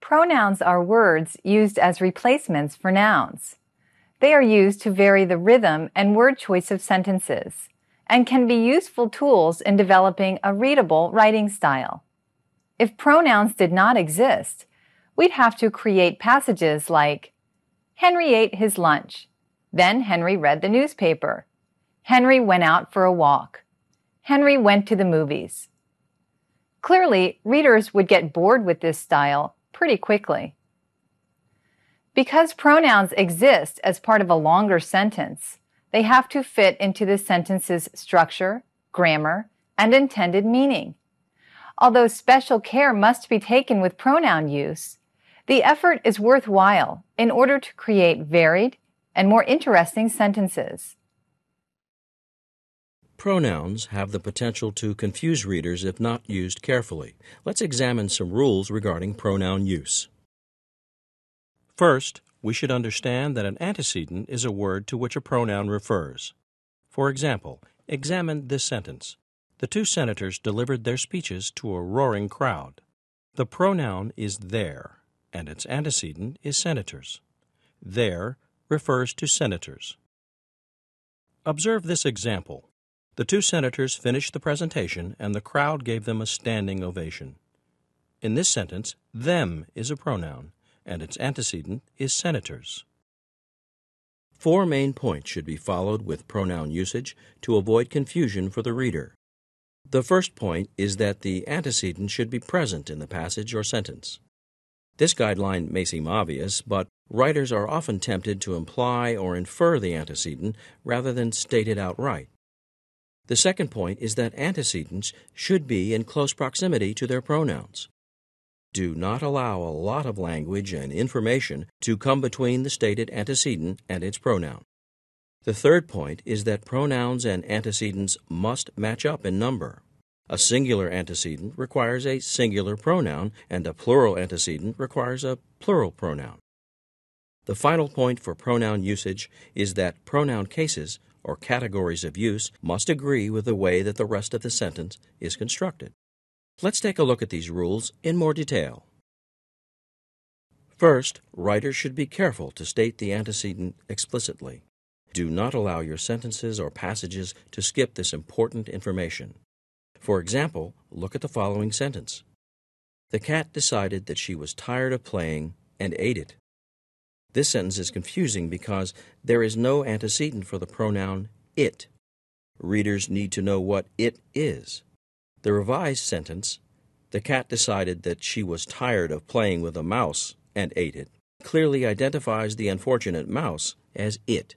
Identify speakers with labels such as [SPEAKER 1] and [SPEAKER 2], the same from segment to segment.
[SPEAKER 1] Pronouns are words used as replacements for nouns. They are used to vary the rhythm and word choice of sentences and can be useful tools in developing a readable writing style. If pronouns did not exist, we'd have to create passages like, Henry ate his lunch. Then Henry read the newspaper. Henry went out for a walk. Henry went to the movies. Clearly, readers would get bored with this style pretty quickly. Because pronouns exist as part of a longer sentence, they have to fit into the sentence's structure, grammar, and intended meaning. Although special care must be taken with pronoun use, the effort is worthwhile in order to create varied and more interesting sentences.
[SPEAKER 2] Pronouns have the potential to confuse readers if not used carefully. Let's examine some rules regarding pronoun use. First, we should understand that an antecedent is a word to which a pronoun refers. For example, examine this sentence. The two senators delivered their speeches to a roaring crowd. The pronoun is their, and its antecedent is senators. Their refers to senators. Observe this example. The two senators finished the presentation, and the crowd gave them a standing ovation. In this sentence, them is a pronoun, and its antecedent is senators. 4 main points should be followed with pronoun usage to avoid confusion for the reader. The first point is that the antecedent should be present in the passage or sentence. This guideline may seem obvious, but writers are often tempted to imply or infer the antecedent rather than state it outright. The second point is that antecedents should be in close proximity to their pronouns. Do not allow a lot of language and information to come between the stated antecedent and its pronoun. The third point is that pronouns and antecedents must match up in number. A singular antecedent requires a singular pronoun, and a plural antecedent requires a plural pronoun. The final point for pronoun usage is that pronoun cases or categories of use must agree with the way that the rest of the sentence is constructed. Let's take a look at these rules in more detail. First, writers should be careful to state the antecedent explicitly. Do not allow your sentences or passages to skip this important information. For example, look at the following sentence. The cat decided that she was tired of playing and ate it. This sentence is confusing because there is no antecedent for the pronoun it. Readers need to know what it is. The revised sentence, the cat decided that she was tired of playing with a mouse and ate it, clearly identifies the unfortunate mouse as it.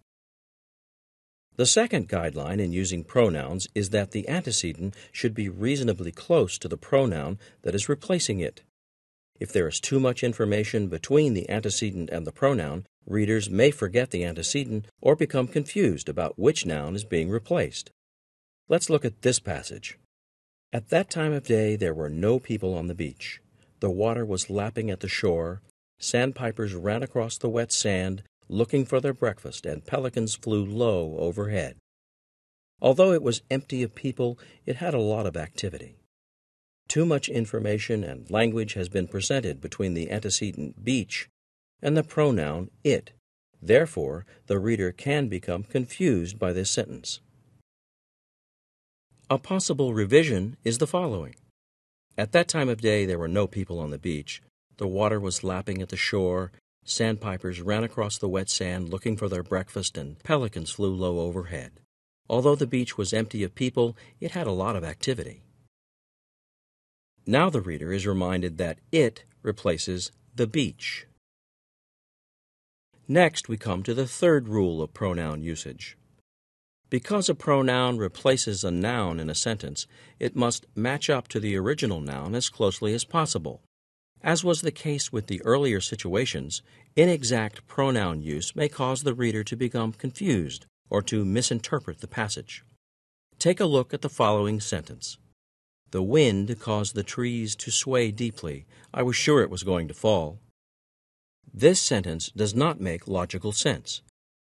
[SPEAKER 2] The second guideline in using pronouns is that the antecedent should be reasonably close to the pronoun that is replacing it. If there is too much information between the antecedent and the pronoun, readers may forget the antecedent or become confused about which noun is being replaced. Let's look at this passage. At that time of day there were no people on the beach. The water was lapping at the shore. Sandpipers ran across the wet sand, looking for their breakfast, and pelicans flew low overhead. Although it was empty of people, it had a lot of activity. Too much information and language has been presented between the antecedent beach and the pronoun it. Therefore, the reader can become confused by this sentence. A possible revision is the following. At that time of day there were no people on the beach. The water was lapping at the shore. Sandpipers ran across the wet sand looking for their breakfast, and pelicans flew low overhead. Although the beach was empty of people, it had a lot of activity. Now the reader is reminded that it replaces the beach. Next, we come to the third rule of pronoun usage. Because a pronoun replaces a noun in a sentence, it must match up to the original noun as closely as possible. As was the case with the earlier situations, inexact pronoun use may cause the reader to become confused or to misinterpret the passage. Take a look at the following sentence. The wind caused the trees to sway deeply. I was sure it was going to fall. This sentence does not make logical sense.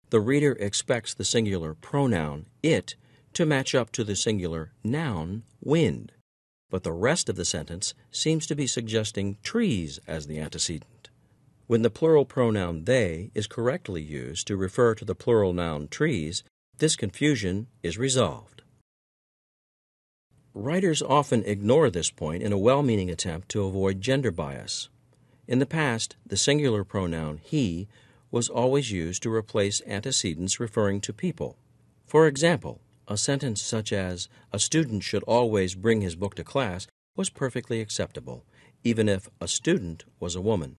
[SPEAKER 2] The reader expects the singular pronoun it to match up to the singular noun wind. but the rest of the sentence seems to be suggesting trees as the antecedent. When the plural pronoun they is correctly used to refer to the plural noun trees, this confusion is resolved. Writers often ignore this point in a well-meaning attempt to avoid gender bias. In the past, the singular pronoun he was always used to replace antecedents referring to people. For example, a sentence such as, "A student should always bring his book to class," was perfectly acceptable, even if a student was a woman.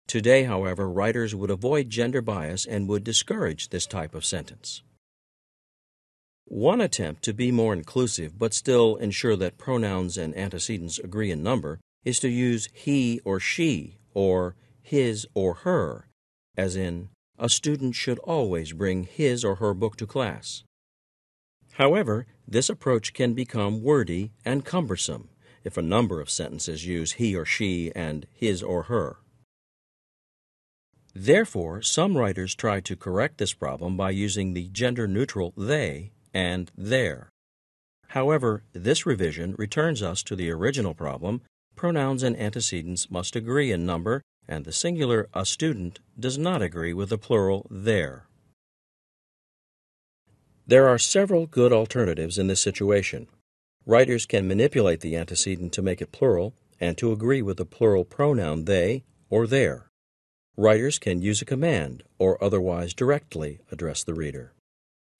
[SPEAKER 2] Today, however, writers would avoid gender bias and would discourage this type of sentence. One attempt to be more inclusive but still ensure that pronouns and antecedents agree in number is to use he or she or his or her, as in, "A student should always bring his or her book to class." However, this approach can become wordy and cumbersome if a number of sentences use he or she and his or her. Therefore, some writers try to correct this problem by using the gender-neutral they and their. However, this revision returns us to the original problem: pronouns and antecedents must agree in number, and the singular "a student" does not agree with the plural their. There are several good alternatives in this situation. Writers can manipulate the antecedent to make it plural and to agree with the plural pronoun they or their. Writers can use a command or otherwise directly address the reader.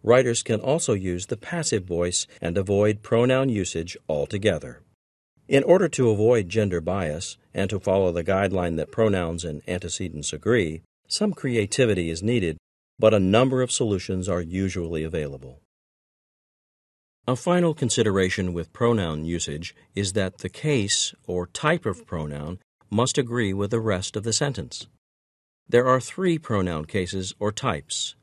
[SPEAKER 2] Writers can also use the passive voice and avoid pronoun usage altogether. In order to avoid gender bias and to follow the guideline that pronouns and antecedents agree, some creativity is needed, but a number of solutions are usually available. A final consideration with pronoun usage is that the case or type of pronoun must agree with the rest of the sentence. There are 3 pronoun cases or types: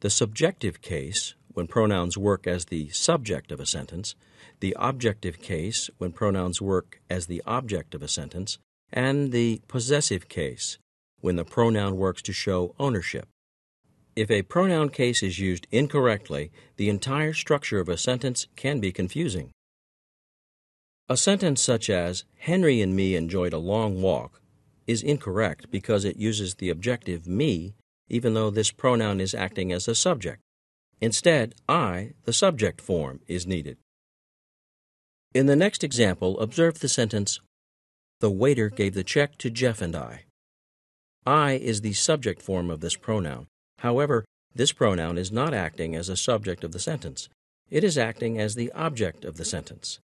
[SPEAKER 2] the subjective case, when pronouns work as the subject of a sentence; the objective case, when pronouns work as the object of a sentence; and the possessive case, when the pronoun works to show ownership. If a pronoun case is used incorrectly, the entire structure of a sentence can be confusing. A sentence such as, "Henry and me enjoyed a long walk," is incorrect because it uses the objective me, even though this pronoun is acting as a subject. Instead, I, the subject form, is needed. In the next example, observe the sentence, "The waiter gave the check to Jeff and I." I is the subject form of this pronoun. However, this pronoun is not acting as a subject of the sentence. It is acting as the object of the sentence.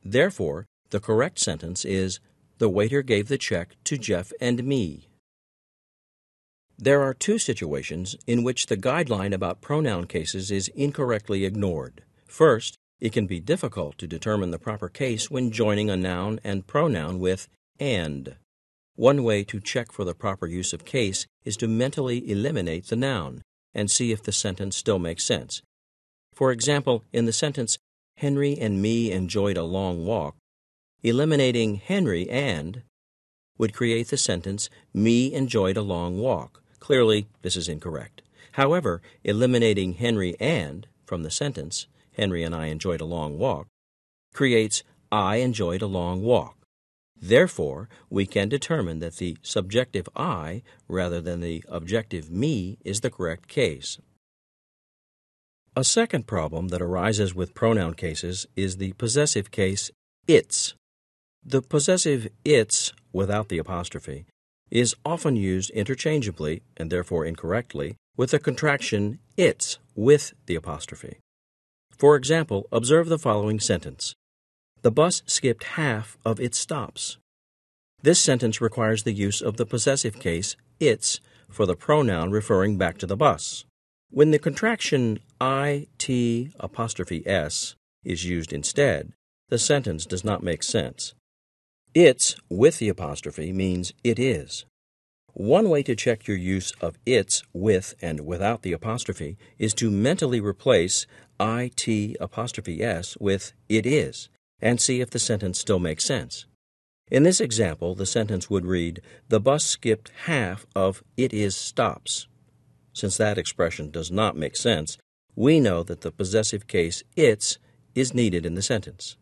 [SPEAKER 2] Therefore, the correct sentence is, "The waiter gave the check to Jeff and me." There are 2 situations in which the guideline about pronoun cases is incorrectly ignored. First, it can be difficult to determine the proper case when joining a noun and pronoun with and. One way to check for the proper use of case is to mentally eliminate the noun and see if the sentence still makes sense. For example, in the sentence, "Henry and me enjoyed a long walk," eliminating Henry and would create the sentence, "Me enjoyed a long walk." Clearly, this is incorrect. However, eliminating Henry and from the sentence, "Henry and I enjoyed a long walk," creates, "I enjoyed a long walk." Therefore, we can determine that the subjective I, rather than the objective me, is the correct case. A second problem that arises with pronoun cases is the possessive case, its. The possessive its, without the apostrophe, is often used interchangeably, and therefore incorrectly, with the contraction its with the apostrophe. For example, observe the following sentence. The bus skipped half of its stops. This sentence requires the use of the possessive case, its, for the pronoun referring back to the bus. When the contraction it'' is used instead, the sentence does not make sense. Its with the apostrophe means it is. One way to check your use of its with and without the apostrophe is to mentally replace it'' with it is and see if the sentence still makes sense. In this example, the sentence would read, "The bus skipped half of it is stops." Since that expression does not make sense, we know that the possessive case its is needed in the sentence.